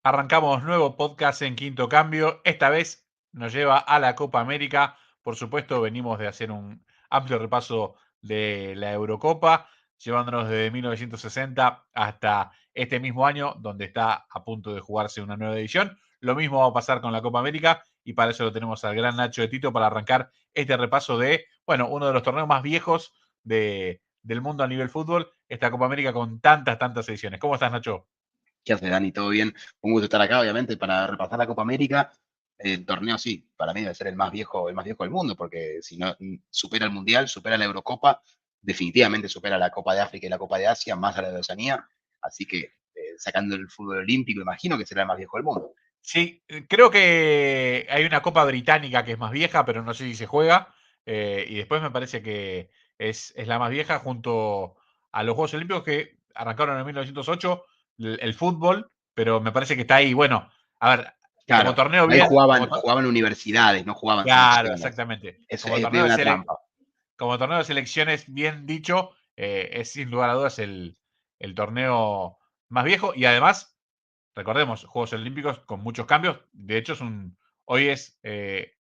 Arrancamos nuevo podcast en Quinto Cambio. Esta vez nos lleva a la Copa América. Por supuesto, venimos de hacer un amplio repaso de la Eurocopa, llevándonos desde 1960 hasta este mismo año, donde está a punto de jugarse una nueva edición. Lo mismo va a pasar con la Copa América y para eso lo tenemos al gran Nacho de Tito para arrancar este repaso de, bueno, uno de los torneos más viejos del mundo a nivel fútbol, esta Copa América con tantas ediciones. ¿Cómo estás, Nacho? ¿Qué hace, Dani? ¿Todo bien? Un gusto estar acá, obviamente, para repasar la Copa América. El torneo, sí, para mí debe ser el más viejo del mundo, porque si no supera el Mundial, supera la Eurocopa, definitivamente supera la Copa de África y la Copa de Asia, más a la de Oceanía. Así que, sacando el fútbol olímpico, imagino que será el más viejo del mundo. Sí, creo que hay una Copa Británica que es más vieja, pero no sé si se juega. Y después me parece que es la más vieja junto a los Juegos Olímpicos que arrancaron en 1908, el fútbol, pero me parece que está ahí. Bueno, a ver, como Claro, torneo ahí bien, jugaban universidades, no jugaban claro, selecciones. exactamente. Es medio una trampa. Como torneo de selecciones, bien dicho, es sin lugar a dudas el torneo más viejo y además recordemos, Juegos Olímpicos con muchos cambios. De hecho, hoy es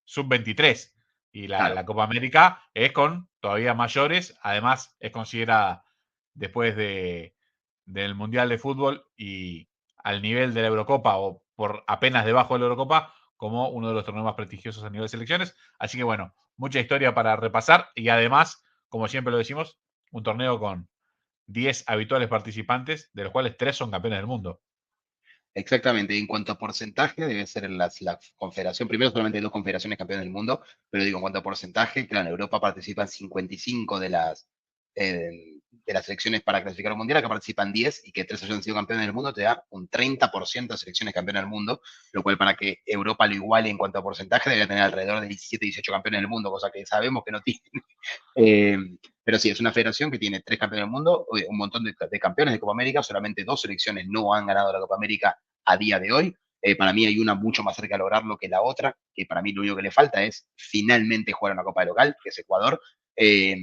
sub-23 y Claro, la Copa América es con todavía mayores. Además, es considerada después del Mundial de Fútbol y al nivel de la Eurocopa o por apenas debajo de la Eurocopa como uno de los torneos más prestigiosos a nivel de selecciones. Así que bueno, mucha historia para repasar y además, como siempre lo decimos, un torneo con 10 habituales participantes, de los cuales 3 son campeones del mundo. exactamente. En cuanto a porcentaje, debe ser la confederación. Primero, solamente hay dos confederaciones campeones del mundo, pero digo, en cuanto a porcentaje, claro, en Europa participan 55 de las selecciones para clasificar al mundial, acá participan 10 y que 3 hayan sido campeones del mundo te da un 30% de selecciones campeones del mundo, lo cual para que Europa lo iguale en cuanto a porcentaje debería tener alrededor de 17, 18 campeones del mundo, cosa que sabemos que no tiene. Eh, pero sí, es una federación que tiene 3 campeones del mundo, un montón de campeones de Copa América, solamente 2 selecciones no han ganado la Copa América a día de hoy. Para mí hay una mucho más cerca de lograrlo que la otra, que para mí lo único que le falta es finalmente jugar una Copa de local, que es Ecuador. Eh,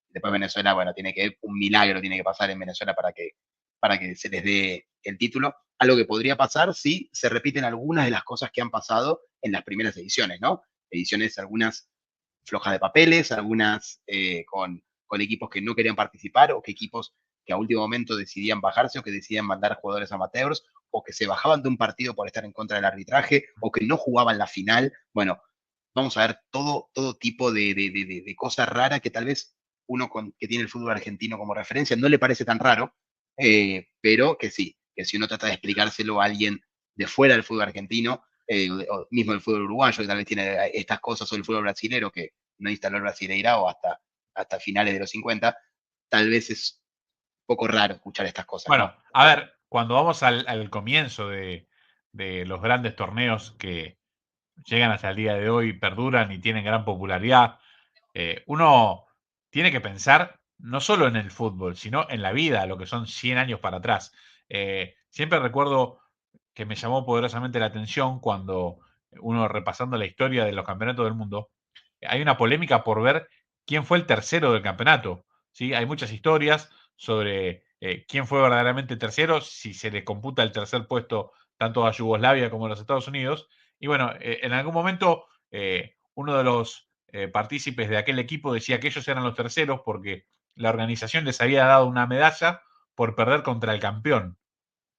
Después Venezuela, bueno, un milagro tiene que pasar en Venezuela para que se les dé el título. Algo que podría pasar si se repiten algunas de las cosas que han pasado en las primeras ediciones, ¿no? Ediciones, algunas flojas de papeles, algunas con equipos que no querían participar o que equipos que a último momento decidían bajarse o que decidían mandar jugadores amateurs o que se bajaban de un partido por estar en contra del arbitraje o que no jugaban la final. Bueno, vamos a ver todo tipo de cosas raras que tal vez que tiene el fútbol argentino como referencia no le parece tan raro, pero que sí, que si uno trata de explicárselo a alguien de fuera del fútbol argentino, o mismo el fútbol uruguayo, que tal vez tiene estas cosas, o el fútbol brasilero, que no instaló el Brasileirao hasta finales de los 50, tal vez es un poco raro escuchar estas cosas, Bueno, ¿no? a ver, cuando vamos al comienzo de los grandes torneos que llegan hasta el día de hoy, perduran y tienen gran popularidad, uno tiene que pensar no solo en el fútbol, sino en la vida, lo que son 100 años para atrás. Siempre recuerdo que me llamó poderosamente la atención cuando uno repasando la historia de los campeonatos del mundo, hay una polémica por ver quién fue el tercero del campeonato. ¿Sí? Hay muchas historias sobre quién fue verdaderamente tercero, si se le computa el tercer puesto tanto a Yugoslavia como a los Estados Unidos. Y bueno, en algún momento uno de los partícipes de aquel equipo decía que ellos eran los terceros porque la organización les había dado una medalla por perder contra el campeón.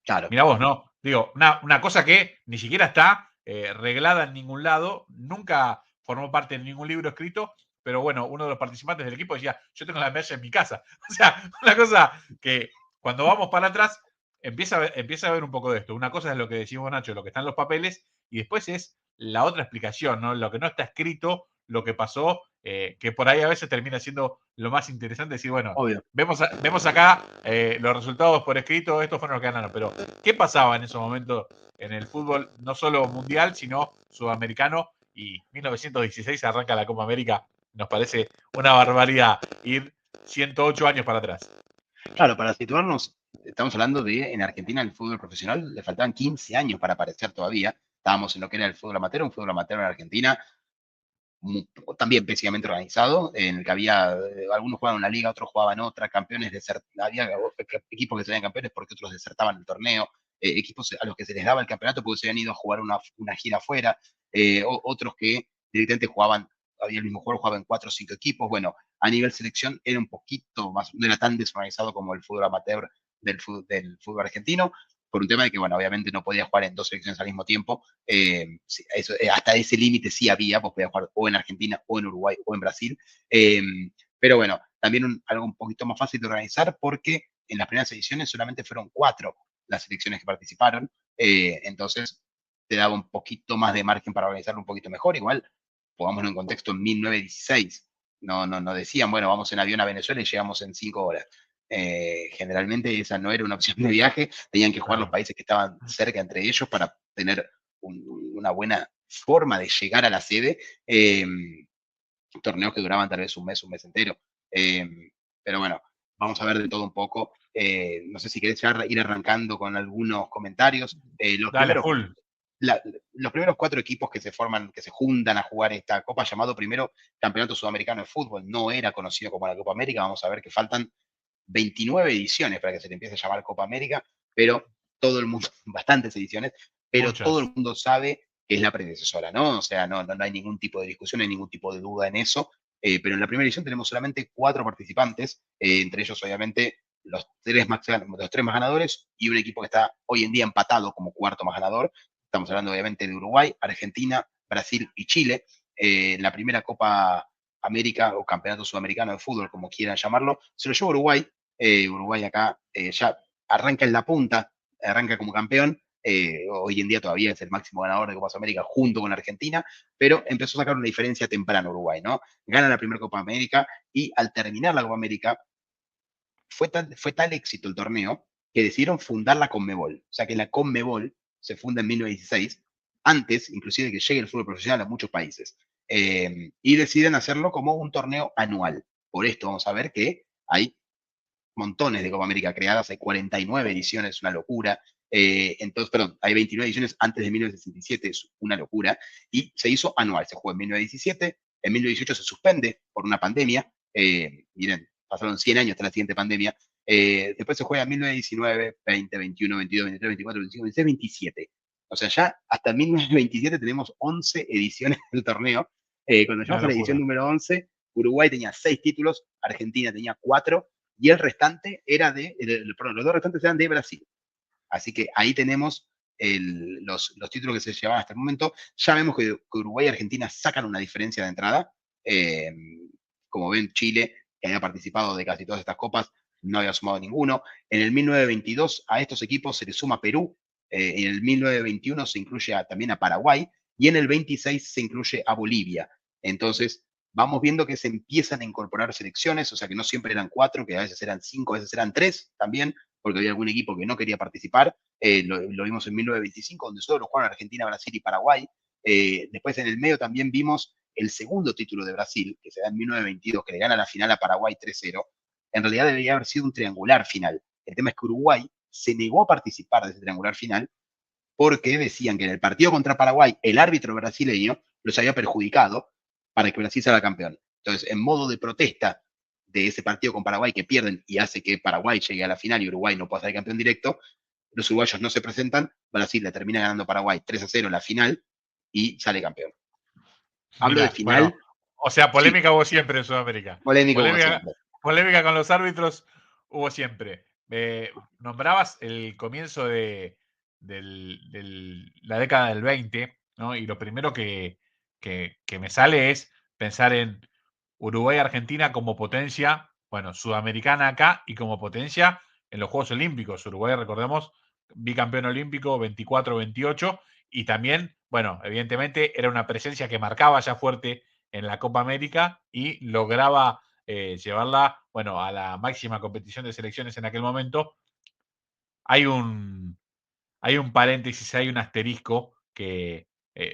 Claro, Mira vos, ¿no? Digo, una cosa que ni siquiera está reglada en ningún lado, nunca formó parte de ningún libro escrito, pero bueno, uno de los participantes del equipo decía, yo tengo la medalla en mi casa. O sea, una cosa que cuando vamos para atrás empieza a ver un poco de esto. Una cosa es lo que decimos, Nacho, lo que está en los papeles, y después es la otra explicación, ¿no? Lo que no está escrito, lo que pasó, que por ahí a veces termina siendo lo más interesante, decir, bueno, obvio. vemos acá los resultados por escrito, estos fueron los que ganaron, pero ¿qué pasaba en esos momentos en el fútbol, no solo mundial, sino sudamericano? Y 1916 arranca la Copa América, nos parece una barbaridad ir 108 años para atrás. Claro, para situarnos, estamos hablando de en Argentina el fútbol profesional le faltaban 15 años para aparecer todavía. Estábamos en lo que era el fútbol amateur, un fútbol amateur en Argentina también pésimamente organizado, en el que había algunos jugaban en una liga, otros jugaban en otra, había equipos que salían campeones porque otros desertaban el torneo. equipos a los que se les daba el campeonato porque se habían ido a jugar una gira afuera, otros que directamente jugaban, había el mismo jugador, jugaba en 4 o 5 equipos. Bueno, a nivel selección era un poquito más, no era tan desorganizado como el fútbol amateur del fútbol argentino, por un tema de que, bueno, obviamente no podía jugar en 2 selecciones al mismo tiempo. Sí, hasta ese límite sí había, vos podías jugar o en Argentina, o en Uruguay, o en Brasil. Eh, pero bueno, también algo un poquito más fácil de organizar porque en las primeras ediciones solamente fueron 4 las selecciones que participaron, entonces te daba un poquito más de margen para organizarlo un poquito mejor. Igual, pongámoslo en contexto, en 1916 no decían, bueno, vamos en avión a Venezuela y llegamos en 5 horas. Generalmente esa no era una opción de viaje, tenían que jugar los Claro. países que estaban cerca entre ellos para tener una buena forma de llegar a la sede. Torneos que duraban tal vez un mes entero. Eh, pero bueno, vamos a ver de todo un poco. No sé si querés ya ir arrancando con algunos comentarios. Dale, full. Los primeros 4 equipos que se forman, que se juntan a jugar esta Copa, llamado primero Campeonato Sudamericano de Fútbol, no era conocido como la Copa América. Vamos a ver que faltan 29 ediciones para que se le empiece a llamar Copa América, pero todo el mundo, bastantes ediciones, pero todo el Muchas. mundo sabe que es la predecesora, ¿no? O sea, no hay ningún tipo de discusión, no hay ningún tipo de duda en eso. Pero en la primera edición tenemos solamente 4 participantes, entre ellos, obviamente, los tres más ganadores y un equipo que está hoy en día empatado como cuarto más ganador. Estamos hablando, obviamente, de Uruguay, Argentina, Brasil y Chile. La primera Copa América o Campeonato Sudamericano de Fútbol, como quieran llamarlo, se lo lleva Uruguay. Uruguay acá ya arranca en la punta, arranca como campeón. Hoy en día todavía es el máximo ganador de Copas América junto con Argentina, pero empezó a sacar una diferencia temprano Uruguay, ¿no? Gana la primera Copa América y al terminar la Copa América fue tal éxito el torneo que decidieron fundar la Conmebol. O sea que la Conmebol se funda en 1916, antes inclusive de que llegue el fútbol profesional a muchos países. Y deciden hacerlo como un torneo anual. Por esto vamos a ver que hay montones de Copa América creadas, hay 49 ediciones, una locura. Entonces, perdón, hay 29 ediciones antes de 1967, es una locura. Y se hizo anual, se jugó en 1917, en 1918 se suspende por una pandemia. Miren, pasaron 100 años hasta la siguiente pandemia. Después se juega en 1919, 20, 21, 22, 23, 24, 25, 26, 27. O sea, ya hasta 1927 tenemos 11 ediciones del torneo. Cuando Una llegamos a la edición locura. número 11, Uruguay tenía 6 títulos, Argentina tenía 4 y el restante perdón, los 2 restantes eran de Brasil. Así que ahí tenemos los títulos que se llevaban hasta el momento. Ya vemos que Uruguay y Argentina sacan una diferencia de entrada. Eh, Como ven, Chile, que había participado de casi todas estas copas, no había sumado ninguno. En el 1922 a estos equipos se les suma Perú. En el 1921 se incluye también a Paraguay. Y en el 26 se incluye a Bolivia. Entonces, vamos viendo que se empiezan a incorporar selecciones, o sea que no siempre eran 4, que a veces eran 5, a veces eran 3 también, porque había algún equipo que no quería participar. Lo vimos en 1925, donde solo jugaron Argentina, Brasil y Paraguay. Después en el medio también vimos el segundo título de Brasil, que se da en 1922, que le gana la final a Paraguay 3-0. En realidad debería haber sido un triangular final. El tema es que Uruguay se negó a participar de ese triangular final porque decían que en el partido contra Paraguay el árbitro brasileño los había perjudicado para que Brasil sea campeón. Entonces, en modo de protesta de ese partido con Paraguay que pierden y hace que Paraguay llegue a la final y Uruguay no pueda ser campeón directo, los uruguayos no se presentan, Brasil le termina ganando a Paraguay 3-0 en la final y sale campeón. Hablo de Mira, bueno, final, o sea, sí, polémica hubo siempre en Sudamérica. polémico como Polémica, siempre. polémica con los árbitros hubo siempre. Nombrabas el comienzo de la década del 20, ¿no? Y lo primero que me sale es pensar en Uruguay-Argentina como potencia, bueno, sudamericana acá y como potencia en los Juegos Olímpicos. Uruguay, recordemos, bicampeón olímpico 24-28 y también, bueno, evidentemente era una presencia que marcaba ya fuerte en la Copa América y lograba llevarla, bueno, a la máxima competición de selecciones en aquel momento. Hay un, hay un paréntesis, hay un asterisco que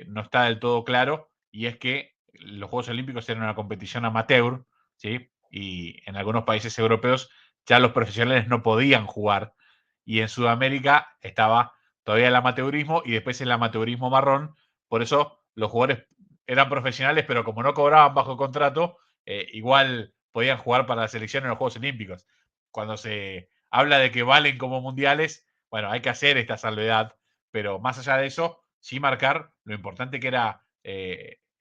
no está del todo claro, y es que los Juegos Olímpicos eran una competición amateur, ¿sí? Y en algunos países europeos ya los profesionales no podían jugar, y en Sudamérica estaba todavía el amateurismo y después el amateurismo marrón. Por eso los jugadores eran profesionales, pero como no cobraban bajo contrato, igual podían jugar para la selección en los Juegos Olímpicos. Cuando se habla de que valen como mundiales, bueno, hay que hacer esta salvedad, pero más allá de eso, sí marcar lo importante que era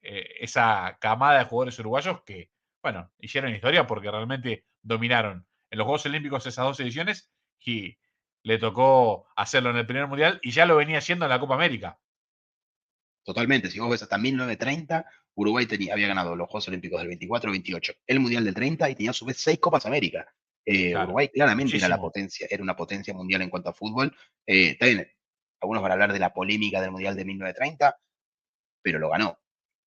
esa camada de jugadores uruguayos que, bueno, hicieron historia porque realmente dominaron en los Juegos Olímpicos esas dos ediciones y le tocó hacerlo en el primer mundial y ya lo venía haciendo en la Copa América. Totalmente, si vos ves hasta 1930, Uruguay había ganado los Juegos Olímpicos del 24, 28, el Mundial del 30 y tenía a su vez 6 Copas América. Claro, Uruguay claramente era la muchísimo. potencia, era una potencia mundial en cuanto a fútbol. También, algunos van a hablar de la polémica del Mundial de 1930, pero lo ganó,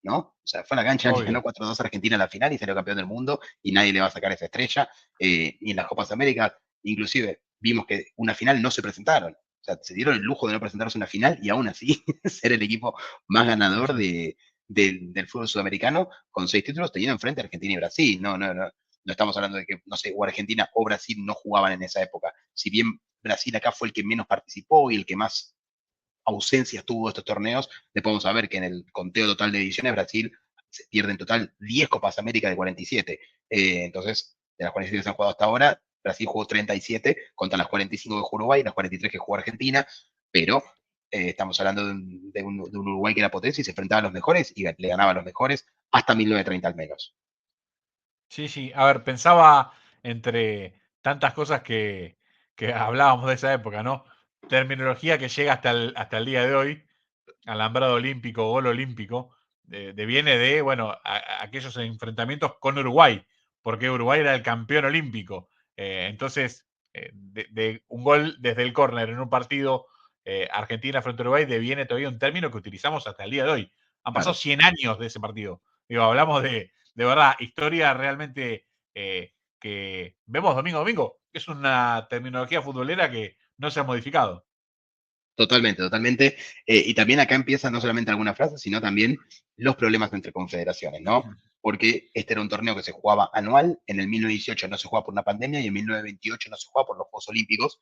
¿no? O sea, fue a la cancha, le ganó Obvio. 4-2 a Argentina en la final y salió campeón del mundo y nadie le va a sacar esa estrella. Y en las Copas Américas, inclusive, vimos que una final no se presentaron. O sea, se dieron el lujo de no presentarse una final y aún así ser el equipo más Sí, ganador sí. del fútbol sudamericano con 6 títulos teniendo enfrente a Argentina y Brasil. No estamos hablando de que, no sé, o Argentina o Brasil no jugaban en esa época. Si bien Brasil acá fue el que menos participó y el que más ausencias tuvo estos torneos, le podemos saber que en el conteo total de ediciones Brasil se pierde en total 10 Copas América de 47. Entonces, de las 47 que se han jugado hasta ahora, Brasil jugó 37 contra las 45 que jugó Uruguay y las 43 que jugó Argentina, pero estamos hablando de un Uruguay que era potencia y se enfrentaba a los mejores y le ganaba a los mejores hasta 1930 al menos. Sí, sí. A ver, pensaba entre tantas cosas que hablábamos de esa época, ¿no? Terminología que llega hasta el día de hoy, alambrado olímpico, gol olímpico, deviene de, bueno, aquellos enfrentamientos con Uruguay, porque Uruguay era el campeón olímpico. Entonces, de un gol desde el córner en un partido Argentina frente a Uruguay deviene todavía un término que utilizamos hasta el día de hoy. Han pasado Claro. 100 años de ese partido. Digo, hablamos de verdad, historia realmente que vemos domingo a domingo. Es una terminología futbolera que no se ha modificado. Totalmente, totalmente. Y también acá empiezan no solamente algunas frases, sino también los problemas entre confederaciones, ¿no? Porque este era un torneo que se jugaba anual, en el 1918 no se jugaba por una pandemia y en 1928 no se jugaba por los Juegos Olímpicos,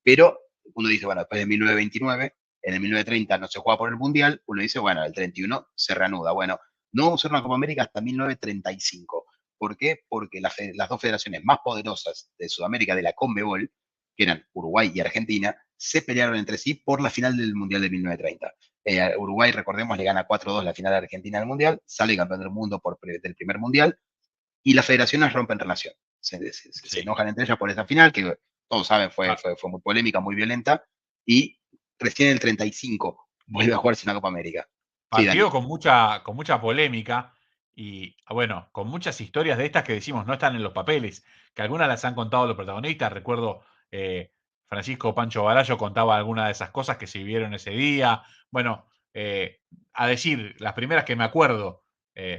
pero uno dice, bueno, después de 1929, en el 1930 no se juega por el Mundial, uno dice, bueno, el 31 se reanuda. Bueno, no vamos a hacer una Copa América hasta 1935. ¿Por qué? Porque las dos federaciones más poderosas de Sudamérica, de la CONMEBOL, que eran Uruguay y Argentina, se pelearon entre sí por la final del Mundial de 1930. Uruguay, recordemos, le gana 4-2 la final a Argentina del Mundial, sale campeón del mundo del primer Mundial y las federaciones rompen relación. Se Sí. enojan entre ellas por esa final, que todos saben fue muy polémica, muy violenta, y recién en el 35 vuelve a jugarse una Copa América. Sí, Dani. Partido con mucha polémica y, bueno, con muchas historias de estas que decimos no están en los papeles, que algunas las han contado los protagonistas. Recuerdo, Francisco Pancho Barallo contaba algunas de esas cosas que se vivieron ese día. Bueno, a decir, las primeras que me acuerdo,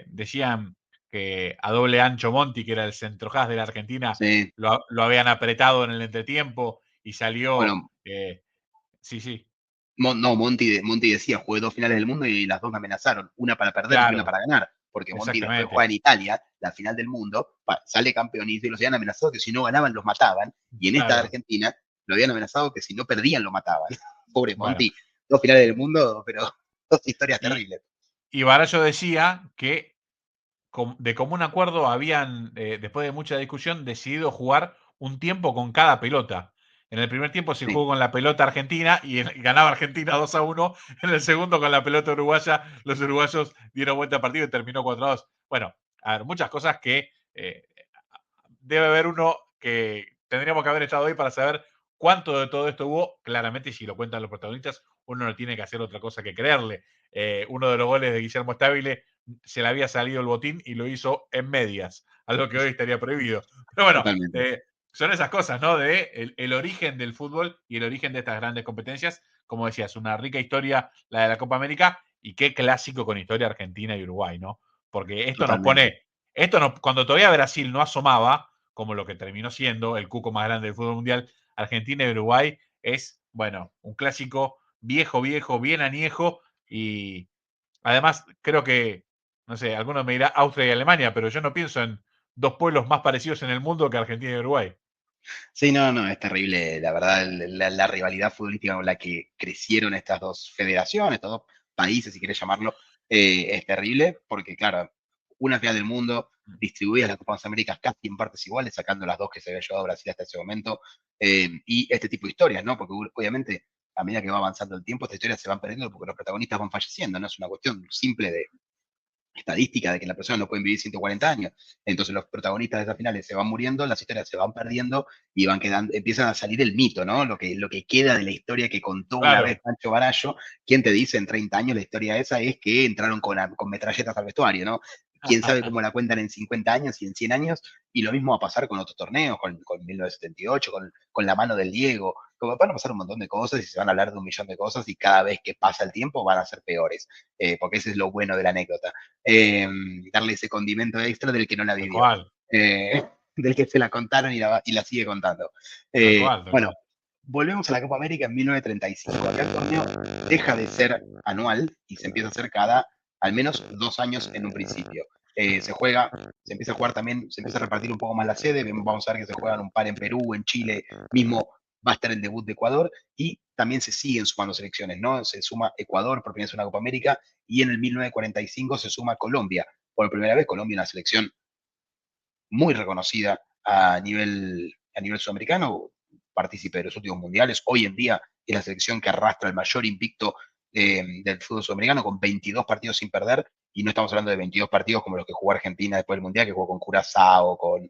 decían que a doble ancho Monti, que era el centrojaz de la Argentina, Sí. lo habían apretado en el entretiempo y salió, Bueno, sí, sí, No, Monty decía, jugué 2 finales del mundo y las dos me amenazaron, una para perder y una claro, para ganar, porque Monty después juega exactamente, en Italia, la final del mundo, sale campeón y los habían amenazado que si no ganaban los mataban, y en esta de claro. Argentina lo habían amenazado que si no perdían lo mataban. Pobre Bueno, Monty, 2 finales del mundo, pero dos historias y, terribles. y Barallo decía que de común acuerdo habían, después de mucha discusión, decidido jugar un tiempo con cada pelota. En el primer tiempo se Sí, jugó con la pelota argentina y ganaba Argentina 2-1. En el segundo con la pelota uruguaya, los uruguayos dieron vuelta al partido y terminó 4-2. Bueno, a ver, muchas cosas que debe haber uno que tendríamos que haber estado ahí para saber cuánto de todo esto hubo. Claramente, si lo cuentan los protagonistas, uno no tiene que hacer otra cosa que creerle. Uno de los goles de Guillermo Stabile se le había salido el botín y lo hizo en medias, algo que hoy estaría prohibido. Pero bueno, totalmente, son esas cosas, ¿no? De el origen del fútbol y el origen de estas grandes competencias. Como decías, una rica historia la de la Copa América y qué clásico con historia Argentina y Uruguay, ¿no? Porque esto nos totalmente, pone, cuando todavía Brasil no asomaba, como lo que terminó siendo el cuco más grande del fútbol mundial, Argentina y Uruguay es, bueno, un clásico viejo, viejo, bien añejo y además creo que, no sé, alguno me dirá Austria y Alemania, pero yo no pienso en dos pueblos más parecidos en el mundo que Argentina y Uruguay. Sí, no, es terrible, la verdad, la rivalidad futbolística con la que crecieron estas dos federaciones, estos dos países, si querés llamarlo, es terrible, porque claro, una final del mundo, distribuidas las Copas Américas casi en partes iguales, sacando las dos que se había llevado Brasil hasta ese momento, y este tipo de historias, ¿no? Porque obviamente a medida que va avanzando el tiempo, estas historias se van perdiendo porque los protagonistas van falleciendo, no es una cuestión simple de estadística de que la persona no puede vivir 140 años. Entonces los protagonistas de esas finales se van muriendo, las historias se van perdiendo y van quedando, empiezan a salir el mito, ¿no? Lo que queda de la historia que contó una vez Claro. Pancho Barallo. ¿Quién te dice en 30 años la historia esa es que entraron con metralletas al vestuario, ¿no? Quién sabe cómo la cuentan en 50 años y en 100 años, y lo mismo va a pasar con otros torneos, con 1978, con la mano del Diego, como van a pasar un montón de cosas y se van a hablar de un millón de cosas y cada vez que pasa el tiempo van a ser peores, porque ese es lo bueno de la anécdota, eh, darle ese condimento extra del que no la Tal vivió, cual, del que se la contaron y la sigue contando. tal cual, tal Bueno, cual. volvemos a la Copa América en 1935. Acá el torneo deja de ser anual y se empieza a hacer cada al menos 2 años en un principio. Se empieza a jugar también, se empieza a repartir un poco más la sede. Vamos a ver que se juegan un par en Perú, en Chile, mismo va a estar el debut de Ecuador, y también se siguen sumando selecciones, ¿no? Se suma Ecuador por primera vez en una Copa América, y en el 1945 se suma Colombia. Por primera vez, Colombia, una selección muy reconocida a nivel sudamericano, partícipe de los últimos mundiales. Hoy en día es la selección que arrastra el mayor invicto del fútbol sudamericano, con 22 partidos sin perder, y no estamos hablando de 22 partidos como los que jugó Argentina después del Mundial, que jugó con Curazao, con,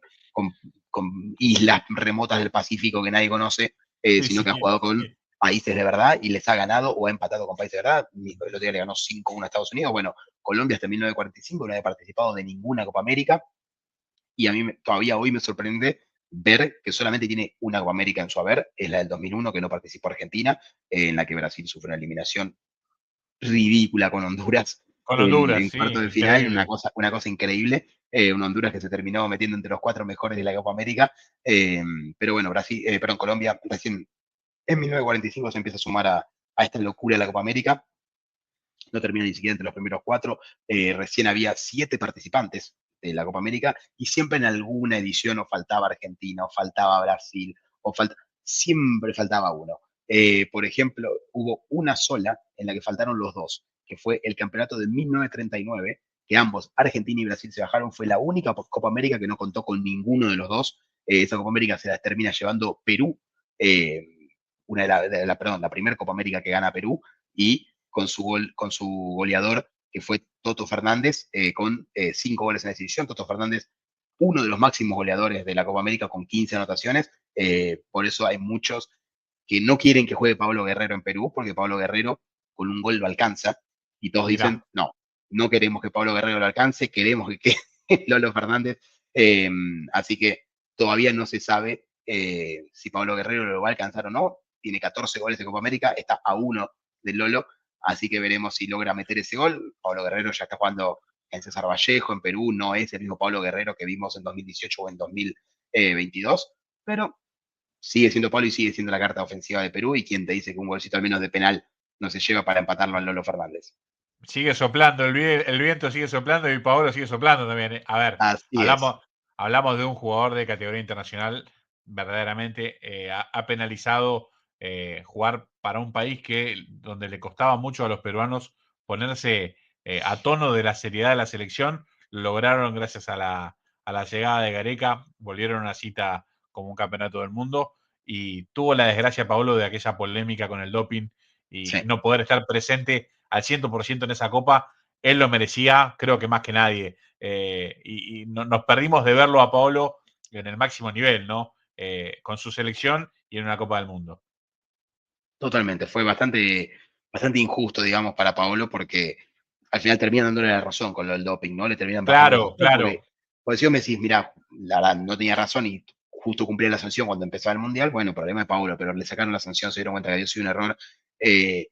con islas remotas del Pacífico que nadie conoce, Sí, sino sí, que ha jugado con sí. países de verdad y les ha ganado o ha empatado con países de verdad. El otro día le ganó 5-1 a Estados Unidos. Bueno, Colombia hasta 1945 no había participado de ninguna Copa América, y a mí todavía hoy me sorprende ver que solamente tiene una Copa América en su haber, es la del 2001, que no participó Argentina, en la que Brasil sufre una eliminación ridícula con Honduras Con en Honduras, sí, cuarto de final, increíble. una cosa increíble, un Honduras que se terminó metiendo entre los cuatro mejores de la Copa América, eh, pero bueno, Colombia recién en 1945 se empieza a sumar a esta locura de la Copa América, no termina ni siquiera entre los primeros cuatro. Recién había 7 participantes de la Copa América y siempre en alguna edición o faltaba Argentina, o faltaba Brasil, siempre faltaba uno. Por ejemplo, hubo una sola en la que faltaron los dos, que fue el campeonato de 1939, que ambos, Argentina y Brasil, se bajaron. Fue la única Copa América que no contó con ninguno de los dos. Esa Copa América se la termina llevando Perú, eh, la primera Copa América que gana Perú, y con su goleador, que fue Toto Fernández, con 5 goles en la exhibición. Toto Fernández, uno de los máximos goleadores de la Copa América, con 15 anotaciones. Por eso hay muchos que no quieren que juegue Pablo Guerrero en Perú, porque Pablo Guerrero con un gol lo alcanza, y todos Mirá, dicen, no, no queremos que Pablo Guerrero lo alcance, queremos que quede Lolo Fernández. Así que todavía no se sabe si Pablo Guerrero lo va a alcanzar o no. Tiene 14 goles de Copa América, está a uno del Lolo, así que veremos si logra meter ese gol. Pablo Guerrero ya está jugando en César Vallejo, en Perú, no es el mismo Pablo Guerrero que vimos en 2018 o en 2022, pero sigue siendo Pablo y sigue siendo la carta ofensiva de Perú, y quien te dice que un golcito al menos de penal no se lleva para empatarlo al Lolo Fernández. sigue soplando, el viento sigue soplando y Paolo sigue soplando también. A ver, Así es. hablamos de un jugador de categoría internacional, verdaderamente ha penalizado jugar para un país donde le costaba mucho a los peruanos ponerse a tono de la seriedad de la selección. Lo lograron gracias a la llegada de Gareca, volvieron a una cita como un campeonato del mundo, y tuvo la desgracia Paolo de aquella polémica con el doping y Sí. no poder estar presente al 100% en esa copa. Él lo merecía, creo que más que nadie. Y nos perdimos de verlo a Paolo en el máximo nivel, ¿no? Con su selección y en una Copa del Mundo. Totalmente, fue bastante injusto, digamos, para Paolo, porque al final terminan dándole la razón con lo del doping, ¿no? Le terminan bajando la Claro, sanción claro. porque si vos me decís, mira, la verdad, no tenía razón y justo cumplía la sanción cuando empezaba el Mundial, bueno, problema de Paolo, pero le sacaron la sanción, se dieron cuenta que había sido un error, eh,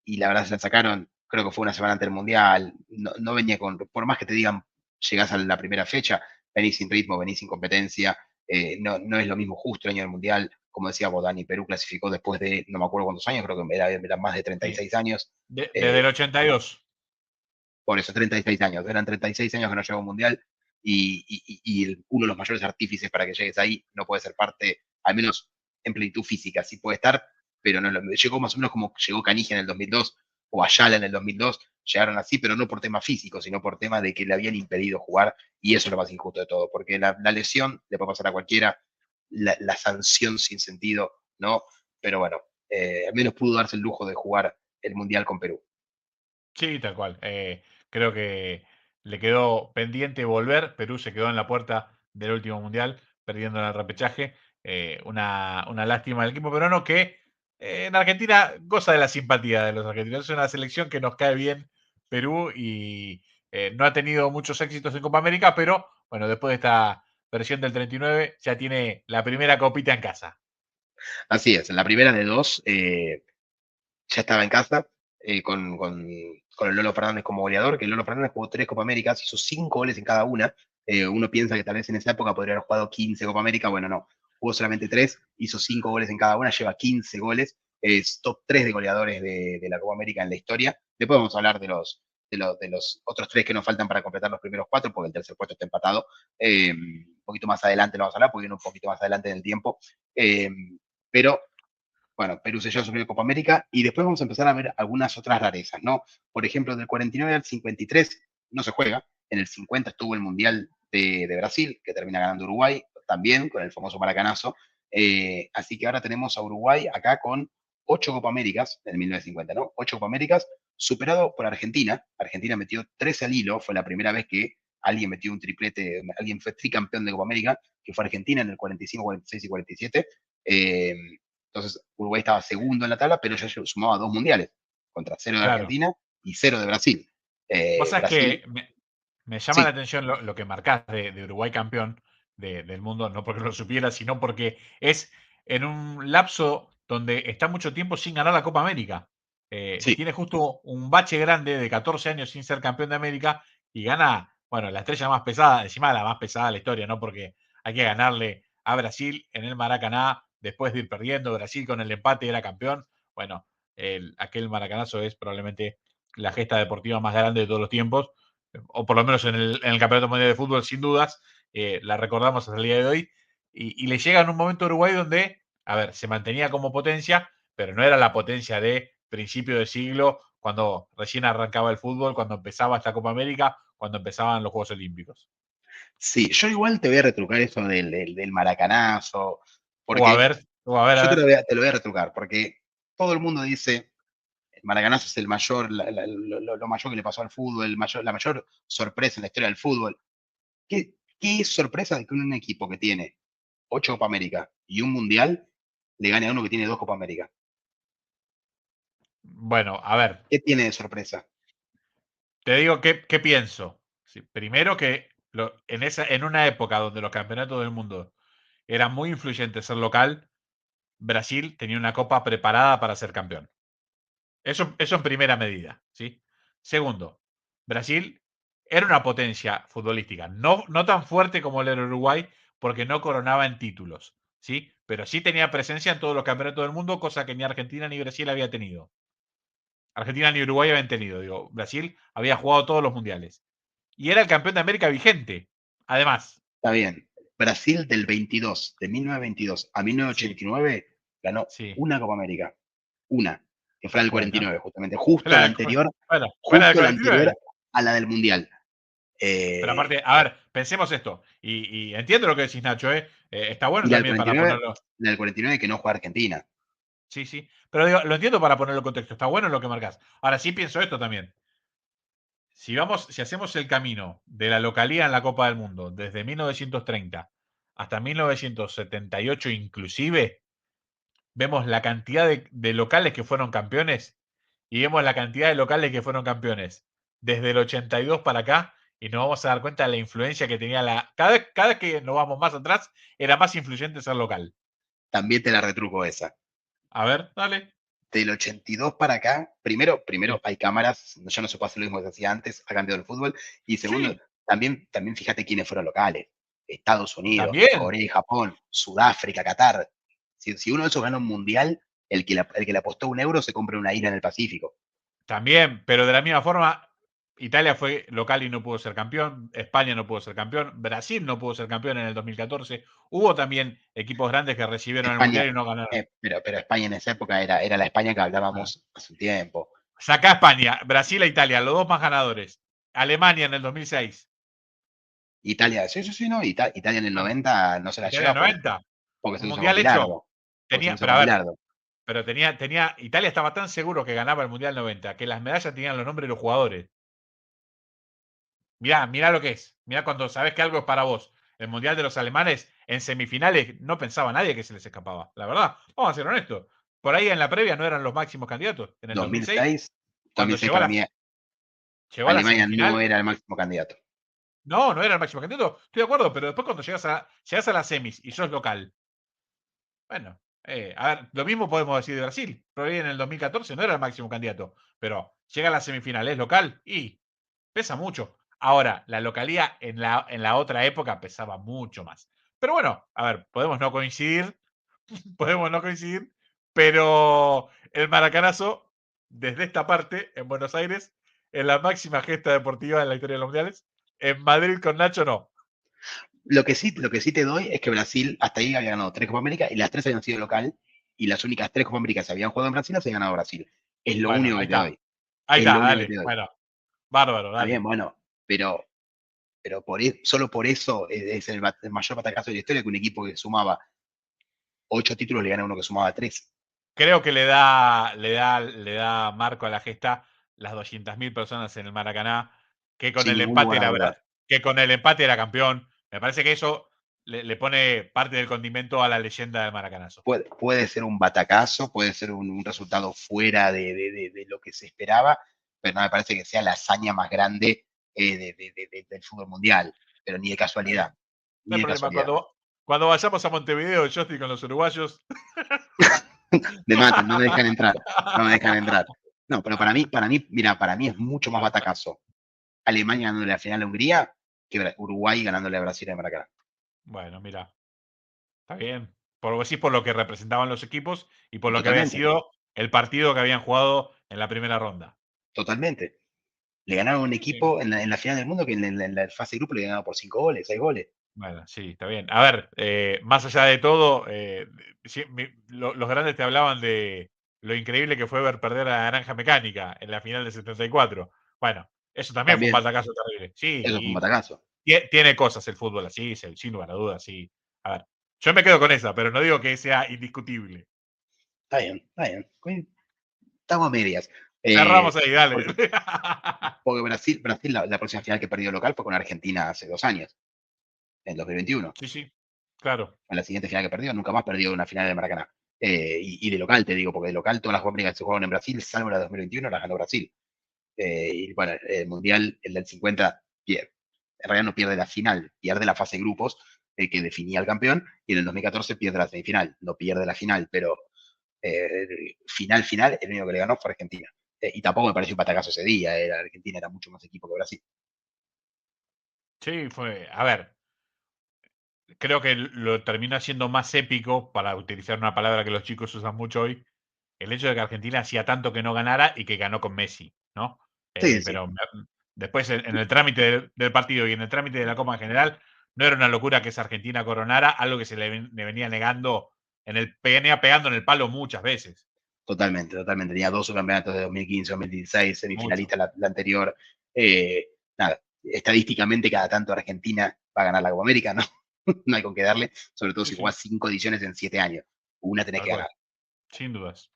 y la verdad se la sacaron, creo que fue una semana antes del Mundial, no venía por más que te digan, llegás a la primera fecha, venís sin ritmo, venís sin competencia, no es lo mismo justo el año del Mundial. Como decía Bodani, Perú clasificó después de no me acuerdo cuántos años, creo que era más de Sí. 36 años, Desde el eh, 82. por eso 36 años, eran 36 años que no llegó a un Mundial, y uno de los mayores artífices para que llegues ahí no puede ser parte, al menos en plenitud física, sí puede estar, pero no llegó más o menos como llegó Canigia en el 2002 o Ayala en el 2002, llegaron así, pero no por tema físico, sino por tema de que le habían impedido jugar, y eso es lo más injusto de todo, porque la lesión le puede pasar a cualquiera, la sanción sin sentido, ¿no? Pero bueno, al menos pudo darse el lujo de jugar el Mundial con Perú. Sí, tal cual. Creo que le quedó pendiente volver. Perú se quedó en la puerta del último mundial, perdiendo en el repechaje. Una lástima del equipo peruano que en Argentina goza de la simpatía de los argentinos. Es una selección que nos cae bien Perú y no ha tenido muchos éxitos en Copa América, pero bueno, después de esta versión del 39 ya tiene la primera copita en casa. Así es, la primera de dos, ya estaba en casa con el Lolo Fernández como goleador, que el Lolo Fernández jugó 3 Copa Américas, hizo 5 goles en cada una. Uno piensa que tal vez en esa época podría haber jugado 15 Copa América, bueno, no, jugó solamente 3, hizo 5 goles en cada una, lleva 15 goles, es top 3 de goleadores de la Copa América en la historia. Después vamos a hablar de los otros 3 que nos faltan para completar los primeros 4, porque el tercer puesto está empatado. Un poquito más adelante lo vamos a hablar, porque viene un poquito más adelante en el tiempo. Eh, pero bueno, Perú selló su primera Copa América y después vamos a empezar a ver algunas otras rarezas, ¿no? Por ejemplo, del 49 al 53 no se juega. En el 50 estuvo el Mundial de Brasil, que termina ganando Uruguay, también con el famoso maracanazo. Así que ahora tenemos a Uruguay acá con 8 Copa Américas en el 1950, ¿no? 8 Copa Américas, superado por Argentina. Argentina metió 13 al hilo, fue la primera vez que alguien metió un triplete, alguien fue tricampeón de Copa América, que fue Argentina en el 45, 46 y 47. Entonces, Uruguay estaba segundo en la tabla, pero ya sumaba 2 mundiales, contra 0 de Claro. Argentina y 0 de Brasil. Vos sabés Brasil, que me llama la sí, atención lo que marcás de Uruguay campeón del mundo, no porque no lo supiera, sino porque es en un lapso donde está mucho tiempo sin ganar la Copa América. sí, Tiene justo un bache grande de 14 años sin ser campeón de América y gana, bueno, la estrella más pesada, encima la más pesada de la historia, ¿no? Porque hay que ganarle a Brasil en el Maracaná después de ir perdiendo. Brasil con el empate era campeón. Bueno, aquel maracanazo es probablemente la gesta deportiva más grande de todos los tiempos, o por lo menos en el Campeonato Mundial de Fútbol, sin dudas, la recordamos hasta el día de hoy, y le llega en un momento a Uruguay donde, a ver, se mantenía como potencia, pero no era la potencia de principio de siglo, cuando recién arrancaba el fútbol, cuando empezaba esta Copa América, cuando empezaban los Juegos Olímpicos. sí. Yo igual te voy a retrucar eso del maracanazo, O a porque ver, o a ver, a yo te ver. lo voy a retrucar, porque todo el mundo dice el maracanazo es el mayor, lo mayor que le pasó al fútbol, la mayor sorpresa en la historia del fútbol. ¿Qué sorpresa de que un equipo que tiene 8 Copa América y un Mundial le gane a uno que tiene 2 Copa América? Bueno, a ver, ¿Qué tiene de sorpresa? te digo qué pienso. Sí, primero que en una época donde los campeonatos del mundo era muy influyente ser local, Brasil tenía una copa preparada para ser campeón. Eso en primera medida, ¿sí? Segundo, Brasil era una potencia futbolística, no tan fuerte como el Uruguay, porque no coronaba en títulos, ¿sí? Pero sí tenía presencia en todos los campeonatos del mundo, cosa que ni Argentina ni Brasil había tenido. Argentina ni Uruguay habían tenido, digo, Brasil había jugado todos los mundiales. Y era el campeón de América vigente, además. Está bien. Brasil del 22, de 1922 a Sí, 1989, ganó sí. una Copa América. Una, que fue la del Bueno, 49, justamente. bueno, fue la del Justo la anterior 49. a la del Mundial. Pero Eh, aparte, a ver, pensemos esto. Y entiendo lo que decís, Nacho, ¿eh? Está bueno y la del también para 49, ponerlo. la del 49 que no juega Argentina. Sí, sí. Pero digo, lo entiendo para ponerlo en contexto. Está bueno lo que marcás. Ahora sí pienso esto también. Si hacemos el camino de la localía en la Copa del Mundo desde 1930 hasta 1978 inclusive, vemos la cantidad de locales que fueron campeones y vemos la cantidad de locales que fueron campeones desde el 82 para acá y nos vamos a dar cuenta de la influencia que tenía cada vez que nos vamos más atrás era más influyente ser local. También te la retruco esa. A ver, dale. Del 82 para acá, primero Sí. hay cámaras, ya no se puede hacer lo mismo que se hacía antes, ha cambiado el fútbol. Y segundo, Sí, también fíjate quiénes fueron locales. Estados Unidos, también, Corea y Japón, Sudáfrica, Qatar. Si uno de esos gana un mundial, el que le apostó 1 euro se compra una isla en el Pacífico. también, pero de la misma forma, Italia fue local y no pudo ser campeón, España no pudo ser campeón, Brasil no pudo ser campeón en el 2014. Hubo también equipos grandes que recibieron el España, mundial y no ganaron. pero España en esa época era la España que Ah, hablábamos hace un tiempo. Sacá a España, Brasil e Italia, los dos más ganadores. Alemania en el 2006. Italia, sí, sí, sí, no, Italia en el Bueno, 90 no se la Italia lleva noventa. porque se Un usa con mundial hecho. Bilardo, porque se Tenía, usa pero a con ver, Bilardo. pero Italia estaba tan seguro que ganaba el mundial 90 que las medallas tenían los nombres de los jugadores. Mirá lo que es. Mirá cuando sabes que algo es para vos. El mundial de los alemanes en semifinales no pensaba nadie que se les escapaba. La verdad, vamos a ser honestos. Por ahí en la previa no eran los máximos candidatos. En el 2006, 2006, cuando 2006 para mí llegó a la Alemania no semifinal, era el máximo candidato. no era el máximo candidato. Estoy de acuerdo, pero después cuando llegas a las semis y sos local, bueno, a ver, lo mismo podemos decir de Brasil. Por ahí en el 2014 no era el máximo candidato, pero llega a la semifinal, es local y pesa mucho. Ahora, la localía en la otra época pesaba mucho más. Pero bueno, a ver, podemos no coincidir, pero el maracanazo, desde esta parte, en Buenos Aires, es la máxima gesta deportiva en la historia de los mundiales. En Madrid con Nacho no. Lo que sí te doy es que Brasil hasta ahí había ganado 3 Copa América y las 3 habían sido local y las únicas 3 Copa América que se habían jugado en Brasil las había ganado Brasil. Es lo Bueno, único ahí que te está. doy. Ahí Es está, lo único que te dale. doy. Bueno, bárbaro, Está bien, dale. bueno, pero solo por eso es el mayor batacazo de la historia que un equipo que sumaba 8 títulos le gana a uno que sumaba 3. Creo que le da marco a la gesta las 200.000 personas en el Maracaná, que con Sin el ningún empate lugar a era, dudas. que con el empate era campeón. Me parece que eso le pone parte del condimento a la leyenda del Maracanazo. Puede ser un batacazo, puede ser un resultado fuera de lo que se esperaba, pero no me parece que sea la hazaña más grande del fútbol mundial, pero ni de Está bien, casualidad, no ni hay de problema. casualidad. Cuando vayamos a Montevideo, yo estoy con los uruguayos. Me matan, no me dejan entrar, no me dejan entrar. No, pero para mí, mira, para mí es mucho más batacazo Alemania ganándole la final a Hungría que Uruguay ganándole a Brasil en Maracaná. Bueno, mira, está bien. Por lo que representaban los equipos y por lo que había Totalmente, sido el partido que habían jugado en la primera ronda. totalmente. Le ganaron a un equipo en la final del mundo que en la fase de grupo le ganaron por 5 goles, 6 goles. Bueno, sí, está bien. A ver, más allá de todo, los grandes te hablaban de lo increíble que fue ver perder a Naranja Mecánica en la final del 74. Bueno, eso también fue un También, batacazo terrible. eso fue un Sí, batacazo. y tiene cosas el fútbol así, sin lugar a dudas, sí. A ver, yo me quedo con esa, pero no digo que sea indiscutible. Está bien, está bien. Estamos a medias. Cerramos ahí, dale. Porque, porque Brasil la próxima final que perdió local fue con Argentina hace 2 años, en 2021. Sí, sí, claro. En la siguiente final que perdió, nunca más perdió una final de Maracaná. Y de local, te digo, porque de local todas las Copa América que se jugaron en Brasil, salvo la de 2021, las ganó Brasil. Y bueno, el Mundial, el del 50, pierde. En realidad no pierde la final, pierde la fase de grupos, que definía al campeón, y en el 2014 pierde la semifinal, no pierde la final, pero final, el único que le ganó fue Argentina. Y tampoco me pareció un patacazo ese día, Argentina era mucho más equipo que Brasil. Sí, a ver, creo que lo termina siendo más épico, para utilizar una palabra que los chicos usan mucho hoy, el hecho de que Argentina hacía tanto que no ganara y que ganó con Messi, ¿no? Sí, sí, Pero después en el trámite del partido y en el trámite de la Copa en general, no era una locura que esa Argentina coronara algo que se le venía negando, venía pegando en el palo muchas veces. totalmente, totalmente. Tenía 2 subcampeonatos de 2015, 2016, Mucho. semifinalista la anterior. Nada, estadísticamente cada tanto Argentina va a ganar la Copa América, ¿no? No hay con qué darle, sobre todo Sí, si sí, jugás 5 ediciones en 7 años. Una tenés tal que cual. ganar. Sin dudas.